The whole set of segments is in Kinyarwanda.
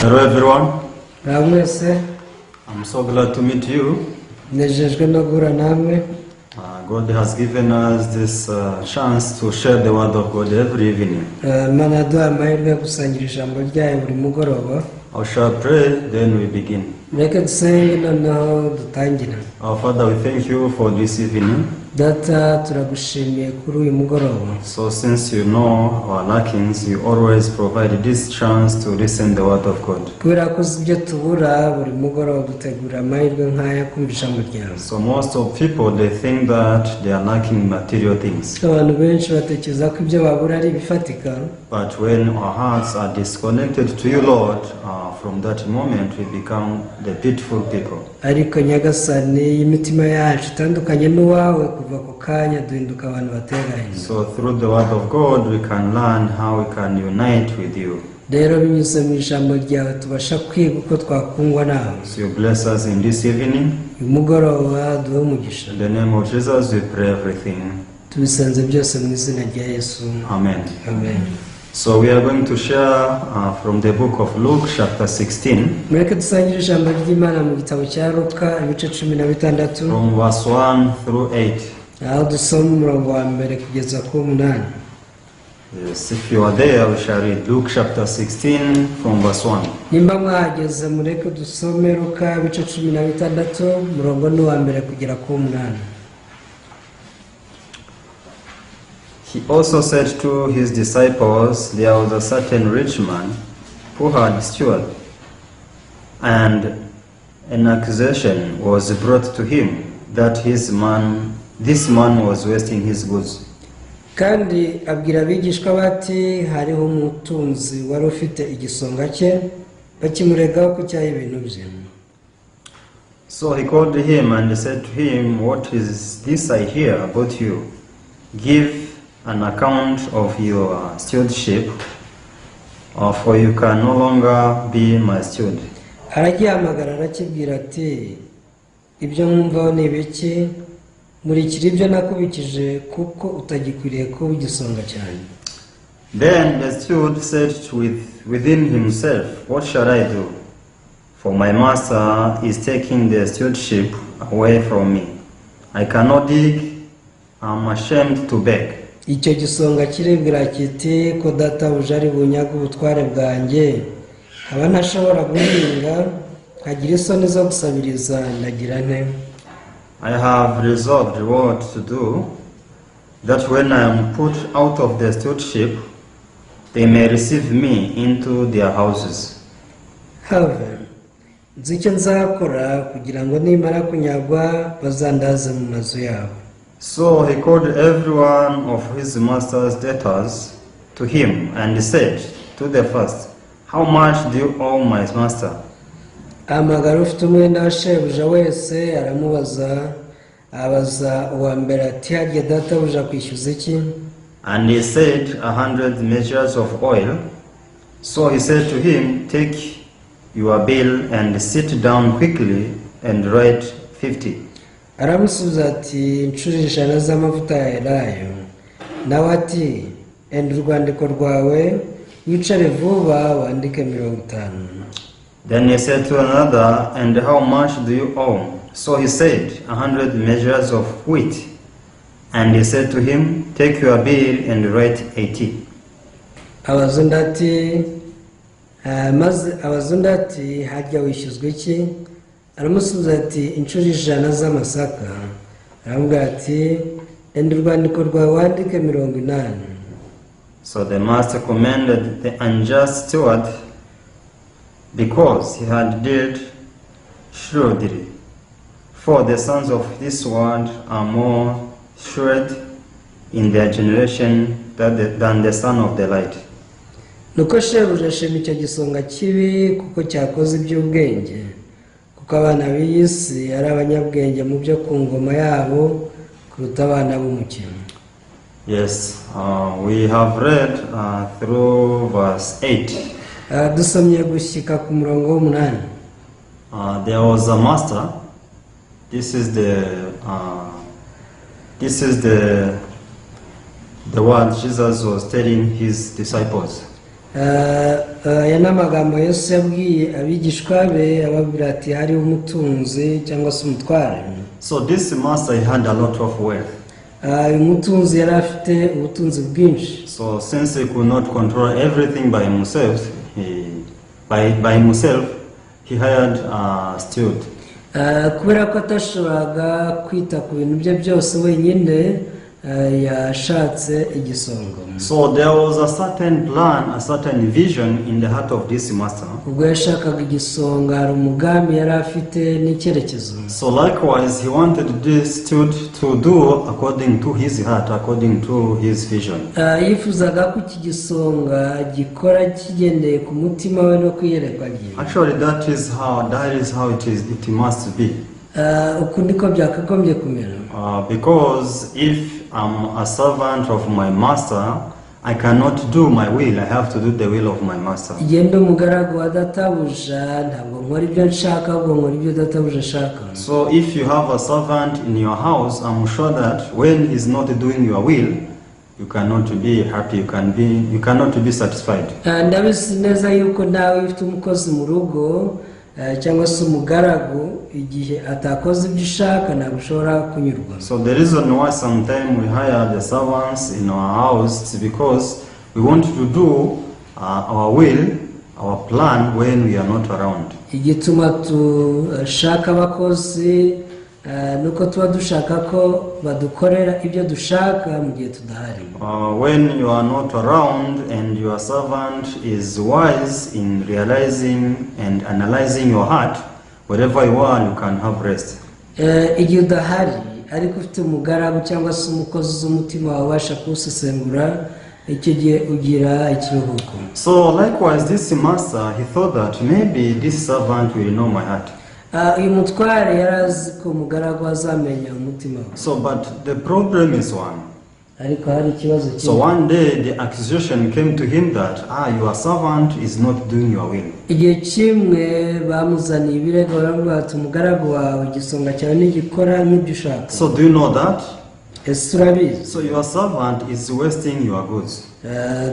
Hello everyone. Mwese I'm so glad to meet you. nejejwe no guhura namwe. God has given us this chance to share the word of God every evening. Imana yaduhaye amahirwe yo gusangira ijambo ryayo buri mugoroba. I shall pray, then we begin. Reka dusenge noneho dutangira. Our Father, we thank you for this evening. Data, turagushimiye kuri uyu mugoroba. So since you know our lackings, you always provide this chance to listen the word of God. Kubera ko uzi ibyo tubura buri mugoroba dutegura amahirwe nk'aya kumva ijambo ryawe. So most of people, they think that they are lacking material things. Abantu benshi batekereza ko ibyo babura ari ibifatika. But when our hearts are disconnected to you, Lord, from that moment we become the beautiful people. Ariko Nyagasani, imitima yacu itandukanye n'uwawe kuva ku kanya duhinduka abantu bateranye. So through the word of God we can learn how we can unite with you. Rero binyuze mu ijambo ryawe tubasha kwiga uko twakungwa nawe. So you bless us in this evening. Uyu mugoroba duhe umugisha. In the name of Jesus we pray everything. Tubisenze byose mu izina rya Yesu. Amen. Amen. So we are going to share from the book of Luke chapter 16. Mureke dusangire ijambo ry'Imana mu gitabo cya Luka ibice 16. From verse 1 through 8. Aho dusoma umurongo wa mbere kugeza ku 8. Yes, if you are there, we shall read Luke chapter 16 from verse 1. Nimba mwahageze mureke dusome Luka ibice 16 umurongo ni wa mbere kugera ku 8. He also said to his disciples, there was a certain rich man who had steward, and an accusation was brought to him that this man was wasting his goods. Kandi abwira abigishwa bati hariho umutunzi wari ufite igisonga cye bakimuregaho ko cyaha ibintu bye. So he called him and said to him, what is this I hear about you? Give an account of your stewardship, for you can no longer be my steward. Aragihamagara arakibwira ati ibyo mwumvaho ni ibiki? Murikira ibyo nakubikije kuko utagikwiriye kuba igisonga cyane. Then the steward said within himself, what shall I do? For my master is taking the stewardship away from me. I cannot dig, I'm ashamed to beg. Icyo gisonga kiribwira kiti ko databuja ari bunyaga ubutware bwanjye, nkaba ntashobora guhinga, nkagira isoni zo gusabiriza, ndagira nte? I have resolved what to do, that when I am put out of the stewardship, they may receive me into their houses. Have nzi icyo nzakora kugira ngo nimara kunyagwa bazandaze mu mazu yabo. So he called every one of his master's debtors to him and said to the first, how much do you owe my master? Ahamagara ufite umwenda wa shebuja wese aramubaza, abaza uwa mbere ati harya databuja kwishyuza iki? And he said 100 measures of oil. So he said to him, take your bill and sit down quickly and write 50. Aramusubiza ati inshuro 100 z'amavuta ya elayo. Nawe ati enda urwandiko rwawe wicare vuba wandike 50. Then he said to another, and how much do you owe? So he said 100 measures of wheat. And he said to him, take your bill and write 80. Abazundi ati harya wishyuzwa iki? Aramusubiza ati inshuro 100 z'amasaka. Aramubwira ati enda urwandiko rwawe wandike 80. So the master commended the unjust steward because he had dealt shrewdly. For the sons of this world are more shrewd in their generation than the son of the light. Nuko shebuja ashima icyo gisonga kibi kuko cyakoze iby'ubwenge, kuko abana b'isi ari abanyabwenge mu byo ku ngoma yabo kuruta abana b'umukino. Yes, we have read through verse 8. Dusomye gushyika ku murongo wa 8. There was a master. This is the word Jesus was telling his disciples. aya ni amagambo Yesu yabwiye abigishwa be ababwira ati hariho umutunzi cyangwa se umutware. So this master, he had a lot of wealth. uyu mutunzi yari afite ubutunzi bwinshi. So since he could not control everything by himself, by himself, he hired a steward. kubera ko atashoboraga kwita ku bintu bye byose wenyine, yashatse igisonga. So there was a certain plan, a certain vision in the heart of this master. ubwo yashakaga igisonga hari umugambi yari afite n'icyerekezo. So likewise, he wanted this steward to do according to his heart, according to his vision. yifuzaga ko iki gisonga gikora kigendeye ku mutima we no kwiyerekwa rye. Actually, that is how it must be. uku niko byakagombye kumera. Because if I'm a servant of my master, I cannot do my will. I have to do the will of my master. igihe ndi umugaragu wa databuja ntabwo nkora ibyo nshaka ahubwo nkora ibyo databuja ashaka. So if you have a servant in your house, I'm sure that when he's not doing your will, you cannot be happy, you cannot be satisfied. ndabizi neza yuko nawe ufite umukozi mu rugo cyangwa se umugaragu, igihe atakoze ibyo ushaka ntabwo ushobora kunyurwa. So the reason why sometimes we hire the servants in our house is because we want to do our will, our plan when we are not around. igituma dushaka abakozi nuko tuba dushaka ko badukorera ibyo dushaka mu gihe tudahari. When you are not around and your servant is wise in realizing and analyzing your heart, wherever you are, you can have rest. igihe udahari ariko ufite umugaragu cyangwa se umukozi z'umutima wabasha kuwusesengura, icyo gihe ugira ikiruhuko. So likewise, this master, he thought that maybe this servant will know my heart. uyu mutware yari azi ko umugaragu azamenya umutima we. So but the problem is one. ariko hari ikibazo So one day the accusation came to him that your servant is not doing your will. igihe kimwe bamuzaniye ibirego baravuga ati umugaragu wawe igisonga cyawe ntigikora nk'ibyo ushaka. So do you know that? ese urabizi? So your servant is wasting your goods.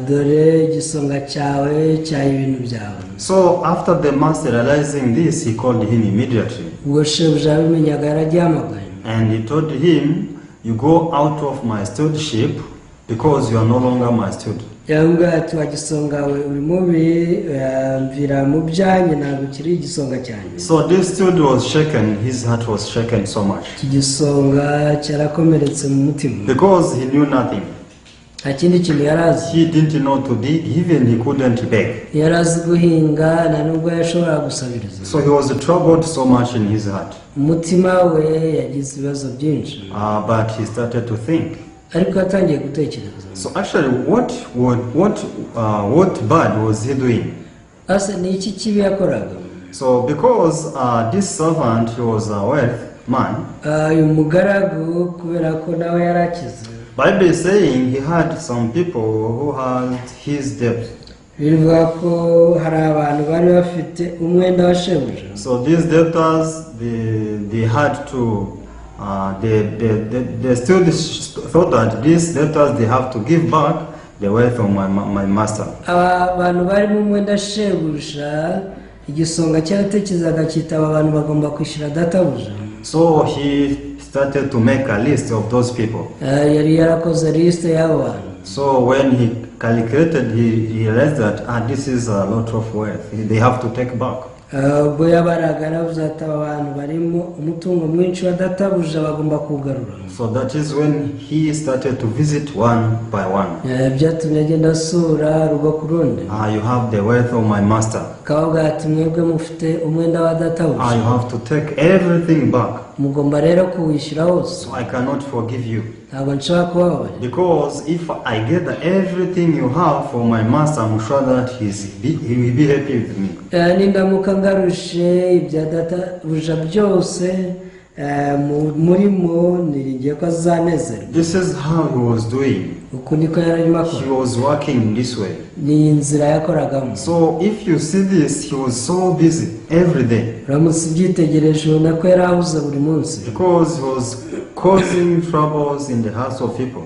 dore igisonga cyawe cyaha ibintu byawe. So after the master realizing this, he called him immediately. ubwo shebuja abimenyaga yaragihamagaye. And he told him, you go out of my stewardship because you are no longer my steward. yambwira ati wa gisonga we uri mubi, mvira mu byanjye ntabwo ukiri igisonga cyanjye. So this steward was shaken, his heart was shaken so much. iki gisonga cyarakomeretse mu mutima. Because he knew nothing. nta kindi kintu yari azi. He didn't know to dig, even he couldn't beg. yari azi guhinga nta nubwo yashobora gusabiriza. So he was troubled so much in his heart. umutima we yagize ibibazo byinshi. But he started to think. ariko yatangiye gutekereza. So actually, what bad was he doing? ase ni iki kibi yakoraga? So because this servant, he was a wealth man. uyu mugaragu kubera ko nawe yari akize. Bible is saying he had some people who had his debt. bivuga ko hari abantu bari bafite umwenda wa shebuja. So these debtors, they had to, they still thought that these debtors, they have to give back the wealth of my master. aba bantu bari mu mwenda shebuja, igisonga cyaratekerezaga kitaba abantu bagomba kwishyura databuja. So he started to make a list of those people. yari yarakoze liste y'abo bantu. So when he calculated, he realized that this is a lot of wealth. They have to take back. ubwo yabaraga aravuze ati aba bantu barimo umutungo mwinshi wa databuja bagomba kuwugarura. So that is when he started to visit one by one. byatumye agenda asura rugo ku rundi. You have the wealth of my master. akavuga ati mwebwe mufite umwenda wa databuja. You have to take everything back. mugomba rero kuwishyura wose. So I cannot forgive you. ntabwo nshobora kubabarira. Because if I gather everything you have for my master, I'm sure that he will be happy with me. nindamuka ngarushe ibya databuja byose murimo niringiye ko azanezerwa. This is how he was doing. uku niko yararimo akora. He was working in this way. ni inzira yakoragamo. So if you see this, he was so busy every day. uramutse ubyitegereje ubona ko yari ahuze buri munsi. Because he was causing troubles in the hearts of people.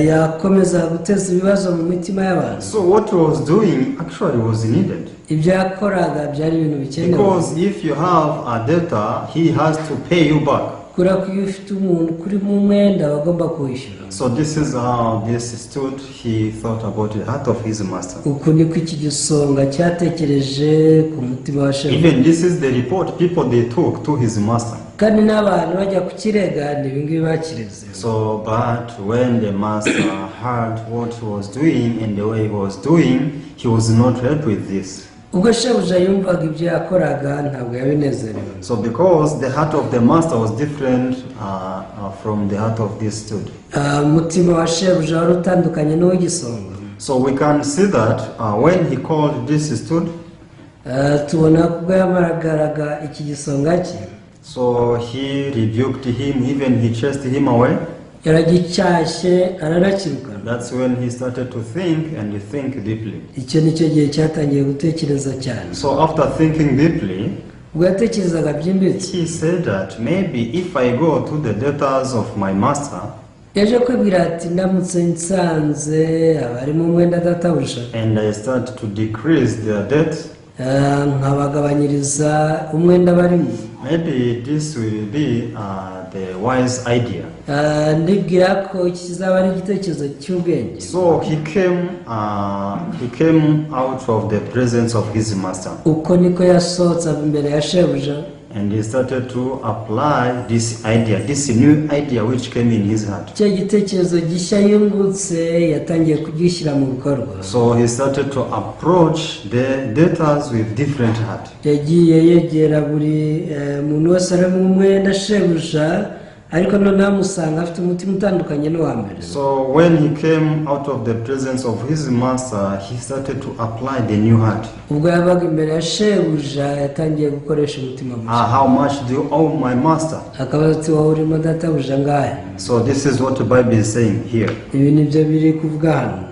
yakomeza guteza ibibazo mu mitima y'abantu. So what he was doing actually was needed. Ibyo yakoraga byari ibintu bikenewe. Because if you have a debtor, he has to pay you back. Kubera ko iyo ufite umuntu kuri mu mwenda bagomba kuwishyura. So this is how this stood. He thought about the heart of his master. Uku niko iki gisonga cyatekereje ku mutima wa shebuja. Even this is the report people they took to his master. Kandi n'abantu bajya kukirega ni ibingibi bakireze. So but when the master heard what he was doing and the way he was doing, he was not happy with this. Ubwo shebuja yumvaga ibyo yakoraga ntabwo yabinezerewe. So because the heart of the master was different from the heart of this student. Umutima wa shebuja wari utandukanye n'uw'igisonga. So we can see that when he called this student, tubona kubwo yamaragaraga iki gisonga cye. so he rebuked him, even he chased him away. Yaragicyashye aranakirukana. That's when he started to think and think deeply. Icyo nicyo gihe cyatangiye gutekereza cyane. So after thinking deeply, ubwo yatekerezaga byimbitse, he said that maybe if I go to the debtors of my master, yaje kwibwira ati ndamutse nsanze abarimo umwenda databuja and I start to decrease their debt, nkabagabanyiriza umwenda barimo, maybe this will be the wise idea. ndibwira ko iki kizaba ari igitekerezo cy'ubwenge. So he came out of the presence of his master, uko niko yasohotse imbere ya shebuja, and he started to apply this idea, this new idea which came in his heart. icyo gitekerezo gishya yungutse yatangiye kugishyira mu bikorwa. So he started to approach the debtors with different heart. yagiye yegera buri muntu wese ari mu mwenda shebuja, ariko noneho amusanga afite umutima utandukanye n'uwa mbere. So when he came out of the presence of his master, he started to apply the new heart. ubwo yabaga imbere ya shebuja yatangiye gukoresha umutima mushya. How much do you owe my master? akabaza ati wowe urimo databuja ngahe? So this is what the Bible is saying here. ibi nibyo biri kuvuga hano.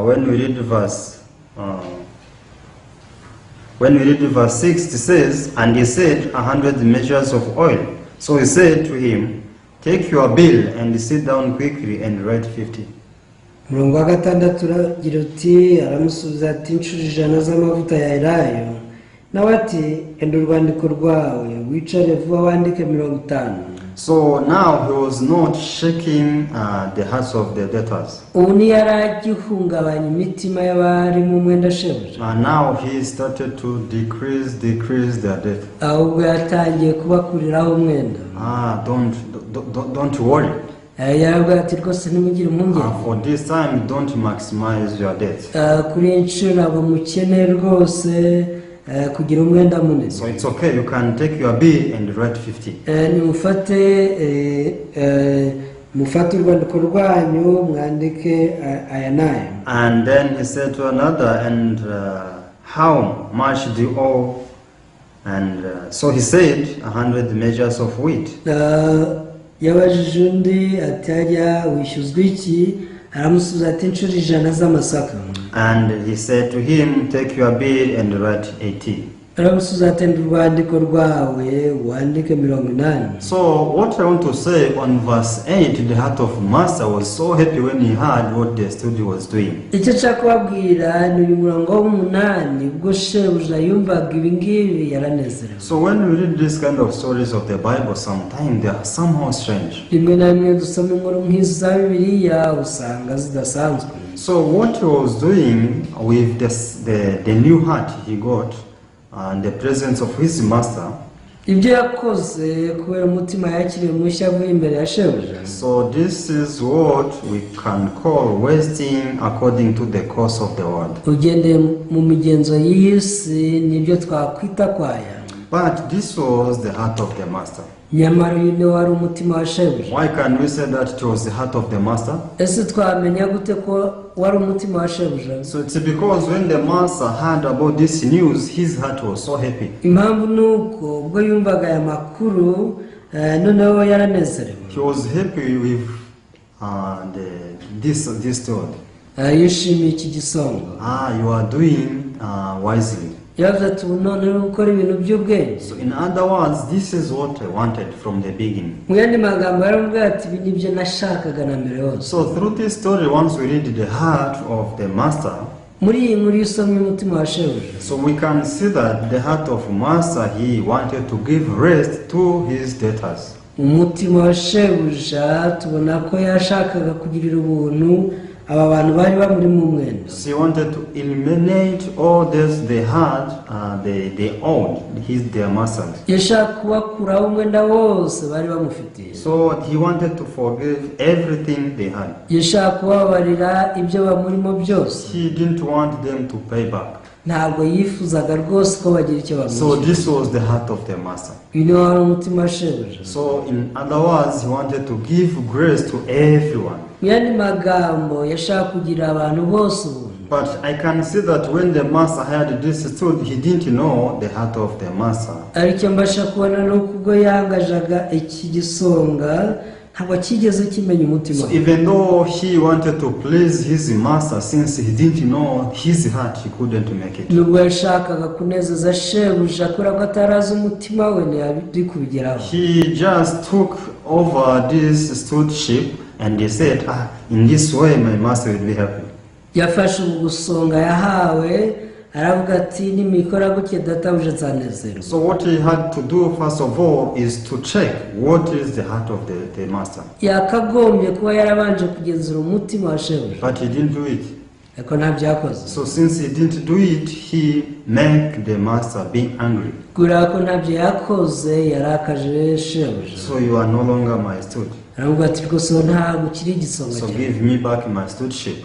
When we read verse 6, it says, and he said 100 measures of oil. So he said to him, take your bill and sit down quickly and write 50. umurongo wa gatandatu uragira uti, aramusubiza ati inshuro 100 z'amavuta ya elayo. nawe ati enda urwandiko rwawe wicare vuba wandike 50. So now he was not shaking the hearts of the debtors. ubu ntiyaragihungabanya imitima y'abari mu mwenda shebuja. And now he started to decrease their debt. ahubwo yatangiye kubakuriraho umwenda. Don't worry. yarabwira ati rwose ntimugire impungenge. For this time, don't maximize your debt. kuri iyi nshuro ntabwo mukeneye rwose kugira umwenda munini. So it's okay, you can take your bill and write 50. mufate urwandiko rwanyu mwandike aya n'aya. And then he said to another, and how much do you owe? And so he said 100 measures of wheat. yabajije undi ati hajya wishyuzwa iki? aramusubiza ati inshuro 100 z'amasaka. And he said to him, take your bill and write 80. aramusubiza ati enda urwandiko rwawe wandike 80. So what I want to say on verse 8, the heart of master was so happy when he heard what the student was doing. icyo nshaka kubabwira ni uyu murongo w'8, ubwo shebuja yumvaga ibi ngibi yaranezerewe. So when we read this kind of stories of the Bible, sometimes they are somehow strange. rimwe na rimwe dusoma inkuru nk'izi za bibiliya usanga zidasanzwe. So what he was doing with the new heart he got and the presence of his master, ibyo yakoze kubera umutima yakiriye mushya avuye imbere ya shebuja. so this is what we can call wasting according to the course of the world. ugendeye mu migenzo y'iyi si nibyo twakwita kwaya. But this was the heart of the master. nyamara uyu ni wari umutima wa shebuja. Why can we say that it was the heart of the master? ese twamenya gute ko wari umutima wa shebuja? So it's because when the master heard about this news, his heart was so happy. impamvu ni uko ubwo yumvaga aya makuru noneho yaranezerewe. He was happy with this thought. yishimiye iki gisongo. You are doing wisely. yavuze ati ubu none uri gukora ibintu by'ubwenge. So in other words, this is what I wanted from the beginning. Mu yandi magambo yaramubwira ati ibi nibyo nashakaga na mbere hose. So through this story, once we read the heart of the master, muri iyi nkuru iyo usomye umutima wa shebuja, so we can see that the heart of master, he wanted to give rest to his debtors. umutima wa shebuja tubona ko yashakaga kugirira ubuntu aba bantu bari bamuri mu mwenda. So he wanted to eliminate all this they had, they owed their masters. yashaka kubakuraho umwenda wose bari bamufitiye. So he wanted to forgive everything they had. yashaka kubabarira ibyo bamurimo byose. He didn't want them to pay back. ntabwo yifuzaga rwose ko bagira icyo So bamwishyura. this was the heart of the master. uyu niwo wari umutima wa shebuja. So in other words, he wanted to give grace to everyone. mu yandi magambo yashaka kugira abantu bose ubuntu. But I can see that when the master had this stood, he didn't know the heart of the master. ariko mbasha kubona nuko ubwo yangajaga iki gisonga ntabwo kigeze kimenya umutima So we. even though he wanted to please his master, since he didn't know his heart, he couldn't make it. nubwo yashakaga kunezeza shebuja kubera ko atarazi umutima we ntiyari kubigeraho. He just took over this stewardship and he said, in this way my master will be happy. yafashe ubusonga yahawe aravuga ati nimikora gutya databuja nzanezerwa. So what he had to do first of all is to check what is the heart of the master. yakagombye kuba yarabanje kugenzura umutima wa shebuja, But he didn't do it. ariko ntabyo yakoze. So since he didn't do it, he made the master being angry. kubera ko ntabyo yakoze yarakaje shebuja. So you are no longer my steward. aravuga ati rwose ntabwo ukiri igisonga So cyawe, give me back my stewardship.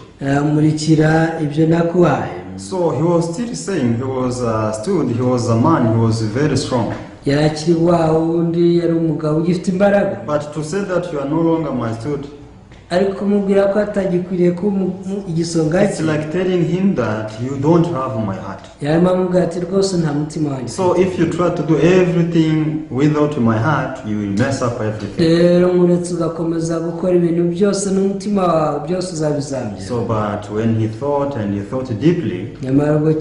murikira ibyo nakuhaye. So he was still saying he was a steward, he was a man, he was very strong. yari akiri wa wundi, yari umugabo ugifite imbaraga. But to say that you are no longer my steward, ariko kumubwira ko atagikwiriye kuba igisonga it's cye, like telling him that you don't have my heart. yarimo amubwira ati rwose nta mutima wanjye. So if you try to do everything without my heart, you will mess up everything. rero muretse ugakomeza gukora ibintu byose n'umutima wawe byose uzabizambya. So but when he thought and he thought deeply, nyamara ubwo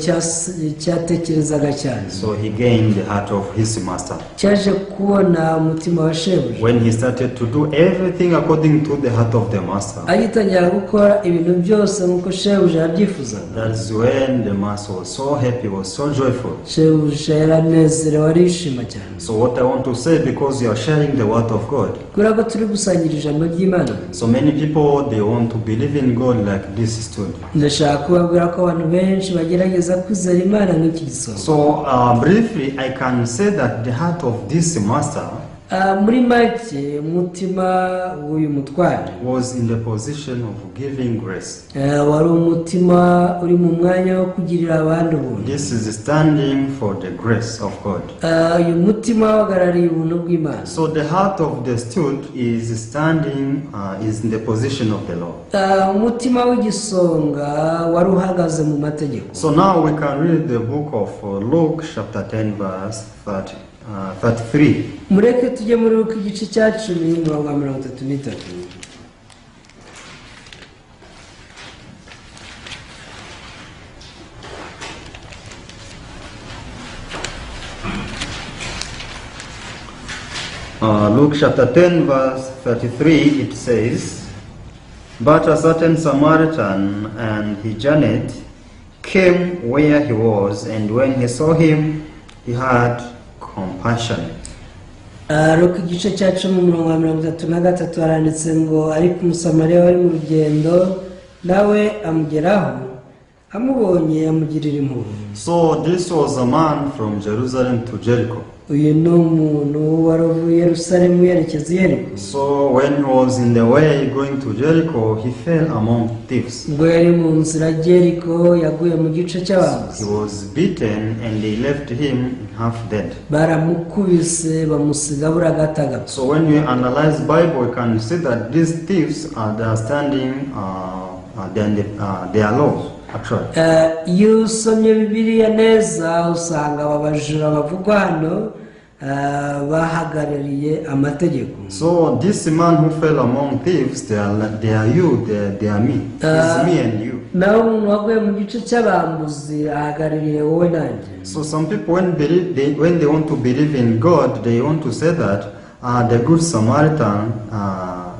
cyatekerezaga cyane, so he gained the heart of his master. cyaje kubona umutima wa shebuja. When he started to do everything according to the heart of the master, agitangira gukora ibintu byose nk'uko shebuja yabyifuzaga, that's when the master was so happy, was so joyful. shebuja yaranezerewe arishima cyane. So what I want to say, because you are sharing the word of God, kubera ko turi gusangira ijambo ry'Imana, so many people, they want to believe in God like this stood. ndashaka kubabwira ko abantu benshi bagerageza kwizera Imana nk'iki gisonga. So briefly, I can say that the heart of this master muri make umutima w'uyu mutware was in the position of giving grace. wari umutima uri mu mwanya wo kugirira abandi ubuntu. This is standing for the grace of God. uyu mutima wahagarariye ubuntu bw'Imana. So the heart of the steward is standing, is in the position of the Lord. umutima w'igisonga wari uhagaze mu mategeko. So now we can read the book of Luke chapter 10 verse 33. mureke tujye muri Luka igice cya 10:33. Luke chapter 10 verse 33, it says, "But a certain Samaritan, and he journeyed, came where he was, and when he saw him, he had compassion." Luka igice cya 10:33 haranditse ngo ariko umusamariya wari mu rugendo nawe amugeraho, amubonye amugirira impuhwe. So this was a man from Jerusalem to Jericho. uyu ni umuntu wari uvuye Yerusalemu yerekeza i Yeriko. So when he was in the way going to Jericho, he fell among thieves. ubwo yari mu nzira Yeriko yaguye mu gice He cy'abanzi. was beaten and they left him half dead. baramukubise bamusiga buragataga. So when you analyze Bible, you can see that these thieves they are standing, they are laws actually. iyo usomye Bibiliya neza usanga aba bajura bavugwa hano bahagarariye amategeko. So this man who fell among thieves, they are you, they are me. It's me and you. naho umuntu waguye mu gice cy'abambuzi ahagarariye wowe nanjye. So some people, when they want to believe in God, they want to say that the Good Samaritan,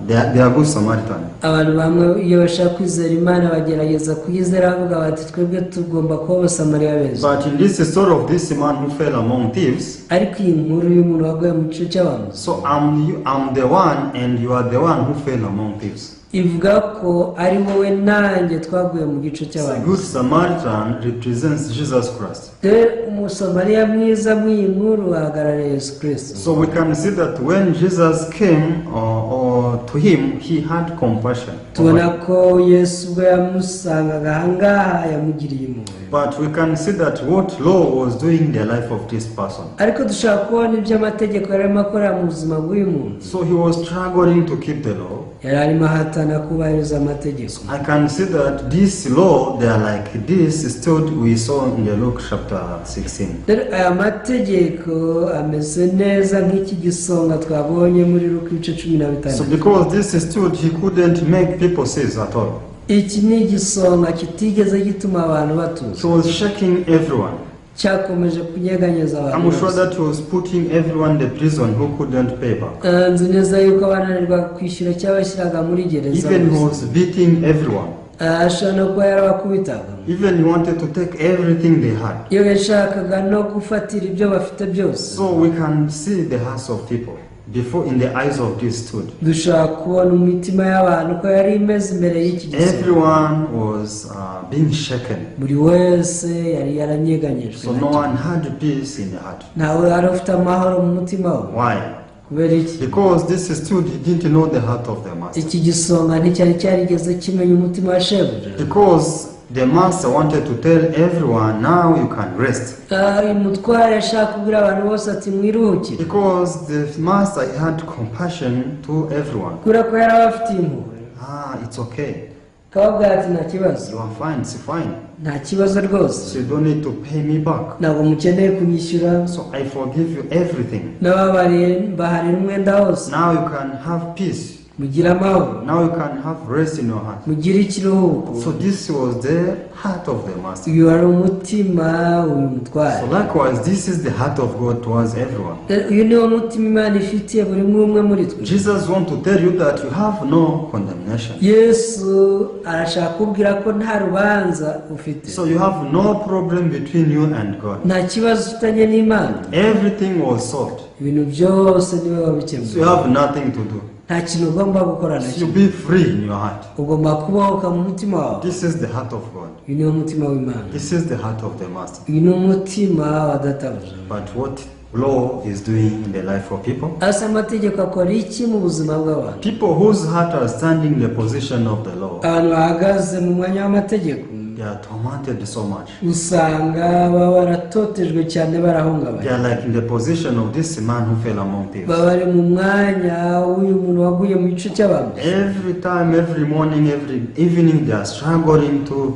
they are Good Samaritan. Abantu bamwe iyo bashaka kwizera Imana bagerageza kuyizera bavuga bati twebwe tugomba kuba abasamariya beza. But in this story of this man who fell among thieves, ariko iyi nkuru y'umuntu waguye mu gice cy'abambuzi, so I'm the one and you are the one who fell among thieves. ivuga ko ari wowe nanjye twaguye mu gice The cy'abambuzi. Good Samaritan represents Jesus Christ. Umusamariya mwiza mw'iyi nkuru ahagarariye Yesu Kristo. So we can see that when Jesus came to him, he had compassion. Tubona ko Yesu ubwo yamusangaga ahangaha yamugiriye impuhwe. But we can see that what law was doing in the life of this person. Ariko dushobora kubona ibyo amategeko yarimo akora mu buzima bw'uyu muntu. So he was struggling to keep the law. Yari arimo ahatana kubahiriza amategeko. I can see that this law, they are like this stood we saw in the Luke chapter 16. Aya mategeko ameze neza nk'iki gisonga twabonye muri Luka ibice 15. So because this stood, he couldn't make people cease at all. Iki ni igisonga kitigeze gituma abantu batuza. He was shaking everyone. Cyakomeje kunyeganyeza abantu. I'm sure that he was putting everyone in the prison who couldn't pay back. Nzi neza yuko abananirwa kwishyura cyabashyiraga muri gereza. Even he was beating everyone. Ashobora kuba yarabakubitaga. Even he wanted to take everything they had. Iyo yashakaga no gufatira ibyo bafite byose. So we can see the hearts of people before in the eyes of this stood. Dushaka kubona imitima y'abantu ko yari imeze imbere y'iki gisonga. Everyone was being shaken. Buri wese yari yaranyeganyejwe. So no one had peace in the heart. Ntawe yari ufite amahoro mu mutima we. Why? Kubera iki? Because this stood, he didn't know the heart of the master. Iki gisonga nticyari cyarigeze kimenya umutima wa shebuja. Because the master wanted to tell everyone, now you can rest. Umutware yashaka kubwira abantu bose ati mwiruhukire. Because the master had compassion to everyone. Kubera ko yari abafitiye impuhwe. It's okay. Kababwira ati nta kibazo. You are fine, it's fine. Nta kibazo rwose. So you don't need to pay me back. Ntabwo mukeneye kunyishyura. So I forgive you everything. Nababariye mbaharira umwenda wose. Now you can have peace. Mugira amahoro. Now you can have rest in your heart. Mugira ikiruhuko. So this was the heart of the master. Uyu ari umutima uyu mutware. So likewise, this is the heart of God towards everyone. Uyu niwo mutima Imana ifitiye buri umwe muri twe. Jesus wants to tell you that you have no condemnation. Yesu arashaka kubwira ko nta rubanza ufite. So you have no problem between you and God. Nta kibazo ufitanye n'Imana. Everything was solved. Ibintu byose niwe wabikemuye. So you have nothing to do. Nta kintu ugomba gukora So nacyo. you be free in your heart. Ugomba kubahuka mu mutima wawe. This is the heart of God. Uyu niwo mutima w'Imana. This is the heart of the master. Uyu ni umutima wa databuja. But what law is doing in the life of people? Asa amategeko akora iki mu buzima bw'abantu? People whose heart are standing in the position of the law, Abantu bahagaze mu mwanya w'amategeko they are tormented so much. usanga baba baratotejwe cyane They barahungabana. are like in the position of this man who fell among thieves. Baba bari mu mwanya w'uyu muntu waguye mu gice cy'abantu. Every time, every morning, every evening, they are struggling to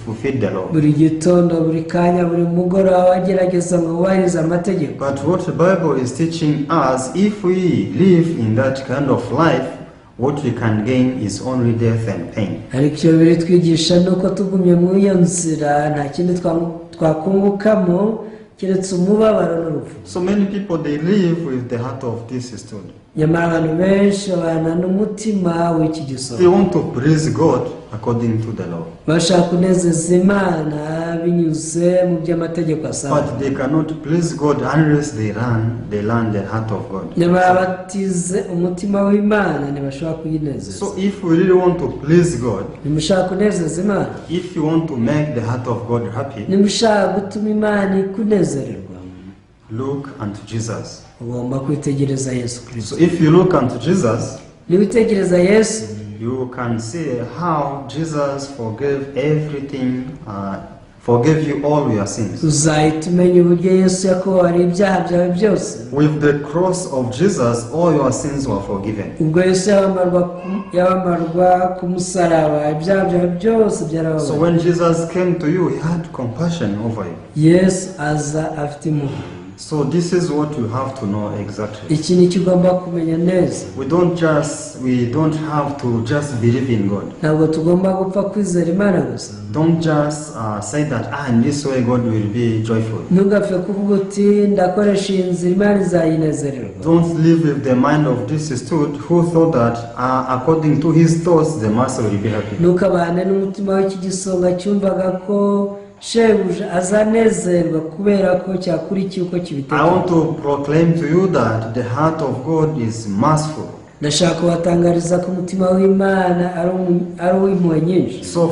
fulfill the law. Buri gitondo, buri kanya, buri mugoroba bagerageza ngo bubahirize amategeko. But what the Bible is teaching us, if we live in that kind of life, what we can gain is only death and pain. Ariko icyo biri twigisha ni uko tugumye muri iyo nzira nta kindi twakungukamo keretse umubabaro n'urupfu. So many people, they live with the heart of this stone. Nyamara abantu benshi babana n'umutima w'iki They gisonga. want to praise God according to the law. Bashaka kunezeza Imana binyuze mu by'amategeko asaba. But they cannot please God unless they learn the heart of God. Nyamara batize umutima w'Imana ntibashobora kuyinezeza. So if we really want to please God, Nimushaka kunezeza Imana, if you want to make the heart of God happy, nimushaka gutuma Imana ikunezererwa, look unto Jesus. ugomba kwitegereza Yesu Kristo. So if you look unto Jesus, Niwitegereza Yesu, you can see how Jesus forgave everything, forgave you all your sins. uzahita umenya uburyo Yesu yakubabariye ibyaha byawe byose. With the cross of Jesus, all your sins were forgiven. Ubwo Yesu yabamarwa ku musaraba, ibyaha byawe byose So byarababariwe. when Jesus came to you, he had compassion over you. Yesu aza afite impuhwe. So this is what you have to know exactly. iki ni cyo ugomba kumenya neza. We don't have to just believe in God. Ntabwo tugomba gupfa kwizera Imana gusa. Don't just say that in this way God will be joyful. Ntugapfe kuvuga uti ndakoresha iyi nzira Imana izayinezererwa. Don't live with the mind of this steward who thought that according to his thoughts the master will be happy. Ntukabane n'umutima w'iki gisonga cyumvaga ko shebuja azanezerwa kubera ko cyakurikiye uko I kibitekereza. want to proclaim to you that the heart of God is merciful. Ndashaka kubatangariza ko umutima w'Imana ari uw'impuhwe nyinshi. So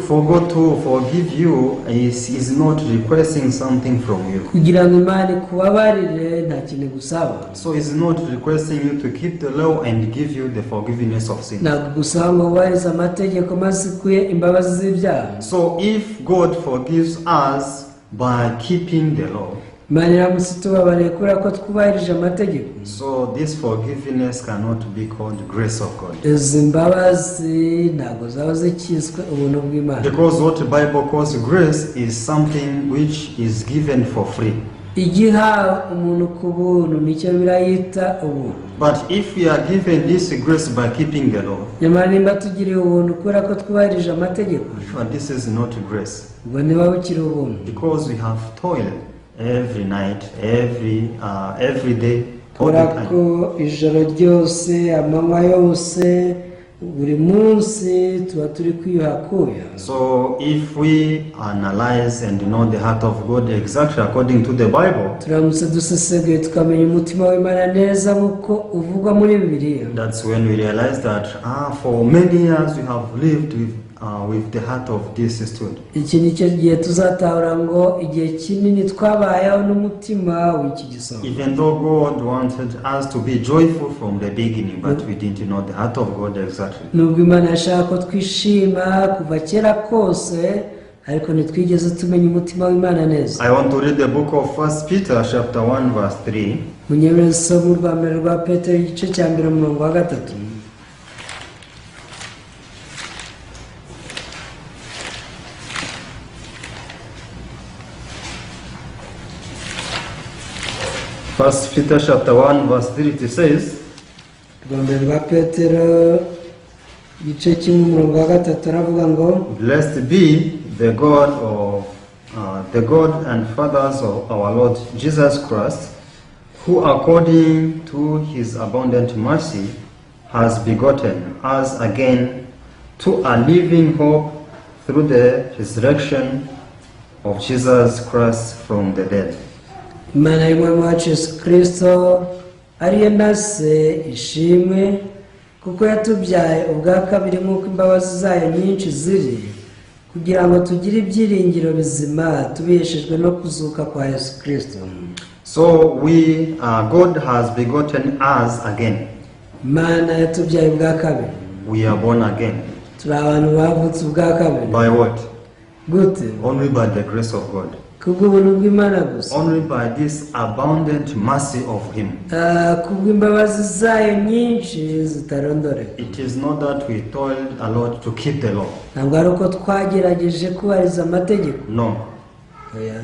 for God to forgive you is not requesting something from you. Kugira ngo Imana ikubabarire nta kintu gusaba. So it's not requesting you to keep the law and give you the forgiveness of sin. Ntabwo gusaba ngo wubahirize amategeko maze ikuye imbabazi z'ibyaha. So if God forgives us by keeping the law, Imana iramutse itubabariye kubera ko twubahirije amategeko, so this forgiveness cannot be called grace of God. izi mbabazi ntabwo zaba zikiswe ubuntu bw'Imana. Because what the Bible calls grace is something which is given for free. Igihawe umuntu ku buntu nicyo birayita ubuntu. But if we are given this grace by keeping the law, Nyamara nimba tugiriye ubuntu kubera ko twubahirije amategeko, but this is not grace. ubwo niba bukiri ubuntu. Because we have toiled every night, every day, all Kubera the time. ko ijoro ryose amanywa yose buri munsi tuba turi kwiyuhakuya. So if we analyze and know the heart of God exactly according to the Bible, Turamutse dusesenguye tukamenya umutima w'Imana neza nk'uko uvugwa muri Bibiliya. that's when we realize that for many years we have lived with the heart of this student. Iki ni cyo gihe tuzatahura ngo igihe kinini twabayeho n'umutima w'iki gisonga. Even though God wanted us to be joyful from the beginning, but we didn't know the heart of God exactly. Nubwo Imana yashaka ko twishima kuva kera kose, ariko ntitwigeze tumenya umutima w'Imana neza. I want to read the book of 1 Peter chapter 1 verse 3. Munyemere isomo rwa mbere rwa Petero igice cya mbere umurongo wa 3. First Peter chapter 1 verse 3 it says, Rwa mbere rwa Petero igice kimwe umurongo wa 3 aravuga ngo, Blessed be the God and fathers of our Lord Jesus Christ, who according to his abundant mercy has begotten us again to a living hope through the resurrection of Jesus Christ from the dead. Imana y'Umwami wacu Yesu Kristo ariyo na se ishimwe, kuko yatubyaye ubwa kabiri nk'uko imbabazi zayo nyinshi ziri, kugira ngo tugire ibyiringiro bizima tubeshejwe no kuzuka kwa Yesu Kristo. So God has begotten us again. Imana yatubyaye ubwa kabiri. We are born again. Turi abantu bavutse ubwa kabiri. By what? Gute? Only by the grace of God. Kubw'ubuntu bw'Imana gusa. Only by this abundant mercy of him. Kubw'imbabazi zayo nyinshi zitarondoreka. It is not that we toiled a lot to keep the law. Ntabwo ari uko twagerageje kubahiriza amategeko. No. Oya.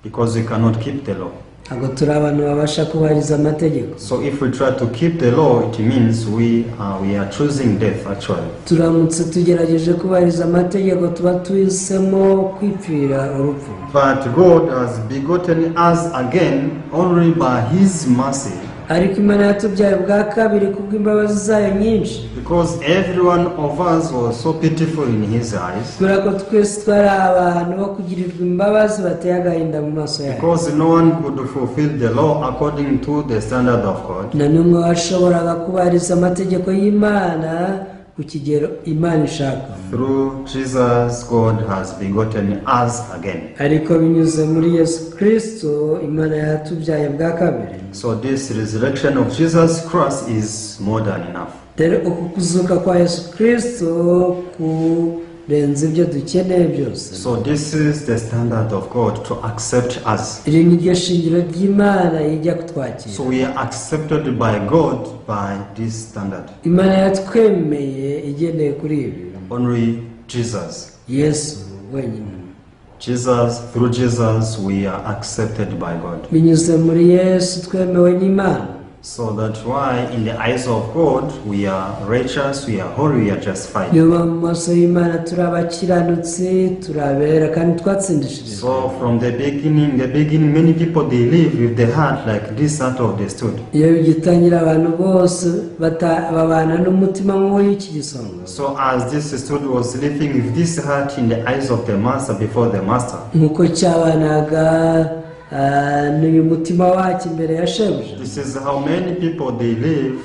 Because we cannot keep the law. Ntabwo turi abantu babasha kubahiriza amategeko. So if we try to keep the law, it means we are choosing death actually. Turamutse tugerageje kubahiriza amategeko tuba tuhisemo kwipfira urupfu. But God has begotten us again only by his mercy. Ariko Imana yatubyaye ubwa kabiri kubw'imbabazi zayo nyinshi. Because every one of us was so pitiful in his eyes. Kubera ko twese twari abantu bo kugirirwa imbabazi bateye agahinda mu maso yayo. Because no one could fulfill the law according to the standard of God. Na n'umwe washoboraga kubahiriza amategeko y'Imana ku kigero Imana ishaka. Through Jesus, God has begotten us again. Ariko binyuze muri Yesu Kristo, Imana yatubyaye bwa kabiri. So this resurrection of Jesus Christ is more than enough. Rero uku kuzuka kwa Yesu Kristo kurenza ibyo dukeneye byose. So this is the standard of God to accept us. Iri ni ryo shingiro ry'Imana ijya kutwakira. So we are accepted by God by this standard. Imana yatwemeye igendeye kuri ibi. Only Jesus. Yesu wenyine. Through Jesus, we are accepted by God. binyuze muri Yesu twemewe n'Imana. So that's why in the eyes of God, we are righteous, we are holy, we are justified. niyo mu maso y'Imana turi abakiranutsi, turabera kandi twatsindishirijwe. So from the beginning, many people, they live with the heart like this heart of the stood. iyo bigitangira abantu bose babana n'umutima nk'uw'iki gisonga. So as this stood was living with this heart in the eyes of the master before the master. nk'uko cyabanaga n'uyu mutima wacyo imbere ya shebuja. This is how many people they live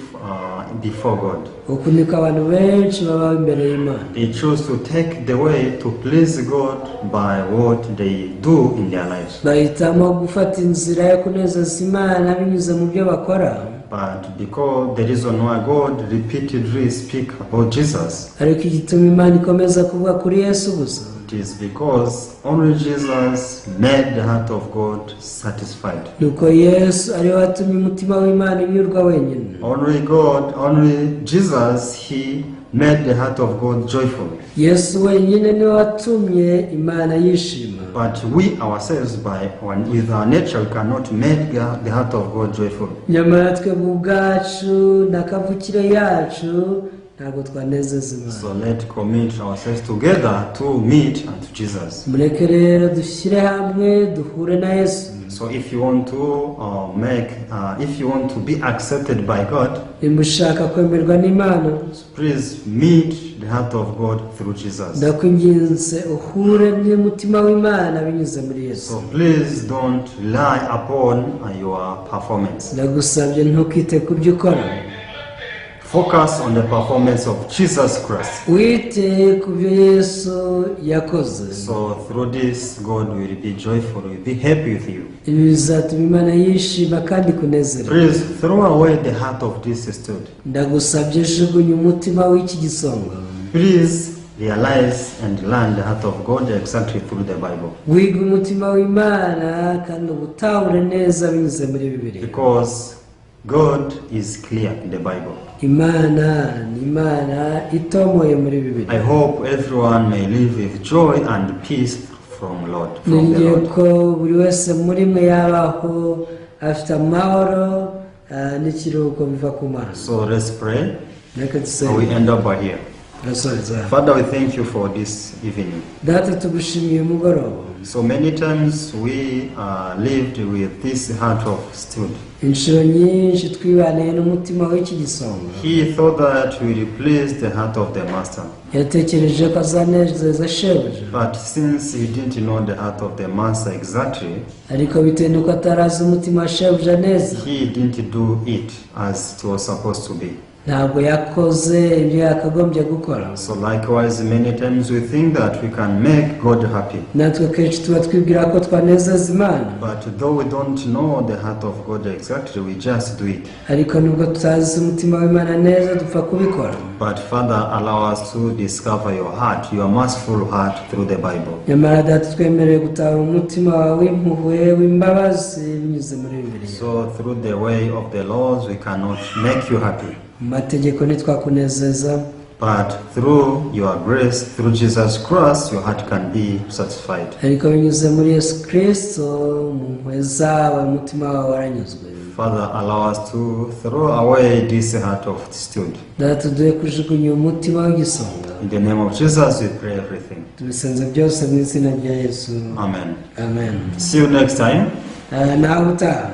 before God. uku niko abantu benshi baba imbere y'Imana. They choose to take the way to please God by what they do in their lives. bahitamo gufata inzira yo kunezeza Imana binyuze mu byo bakora. But because the reason why God repeatedly speak about Jesus, ariko igituma Imana ikomeza kuvuga kuri Yesu gusa, it is because only Jesus made the heart of God satisfied. nuko Yesu ariwe watumye umutima w'Imana unyurwa wenyine. Only Jesus, he made the heart of God joyful. Yesu wenyine niwe watumye Imana yishima. But we ourselves, with our nature, we cannot make the heart of God joyful. nyamara twebwe ubwacu na kavukire yacu ntabwo twanezeza Imana. So let's commit ourselves together to meet unto Jesus. mureke rero dushyire hamwe duhure na Yesu. So if you want to if you want to be accepted by God, nimba ushaka kwemerwa n'Imana, please meet the heart of God through Jesus. ndakwinginze uhure n'umutima w'Imana binyuze muri Yesu. So please don't rely upon your performance. ndagusabye ntukite ku byo ukora, Focus on the performance of Jesus Christ. wite ku byo Yesu yakoze. So through this, God will be joyful, will be happy with you. ibi bizatuma Imana yishima kandi kunezerwa. Please throw away the heart of this stood. ndagusabye jugunya umutima w'iki gisonga. Please realize and learn the heart of God exactly through the Bible. wiga umutima w'Imana kandi ubutahure neza binyuze muri Bibiliya. Because God is clear in the Bible. Imana ni Imana itomoye muri Bibiliya. I hope everyone may live with joy and peace from the nongeye Lord. ko buri wese muri mwe yabaho afite amahoro n'ikiruhuko biva ku Mana. So let's pray. reka We dusenge. end up by here. turasoreza. Father, we thank you for this evening. data tugushimiye umugoroba. So many times we lived with this heart of stone. inshuro nyinshi twibaniye n'umutima w'iki gisonga. He thought that we will please the heart of the master. yatekereje ko azanezeza shebuja, But since he didn't know the heart of the master exactly, ariko bitewe n'uko atarazi umutima wa shebuja neza, he didn't do it as it was supposed to be. ntabwo yakoze ibyo yakagombye gukora. So likewise, many times we think that we can make God happy. natwe kenshi tuba twibwira ko twanezeza Imana, But though we don't know the heart of God exactly, we just do it. ariko nubwo tutazi umutima w'Imana neza dupfa kubikora. But Father, allow us to discover your heart, your merciful heart through the Bible. nyamara data twemereye gutahura umutima wawe w'impuhwe w'imbabazi binyuze muri Bibiliya. So through the way of the laws, we cannot make you happy. mu mategeko ntitwakunezeza, But through your grace, through Jesus Christ, your heart can be satisfied. ariko binyuze muri Yesu Kristo mu mpuhwe zawe umutima wawe waranyuzwe. Father, allow us to throw away this heart of stone. data duhe kujugunya umutima w'igisonga. In the name of Jesus, we pray everything. tubisenze byose mu izina rya Yesu, Amen. amen. See you next time. nawe utaha.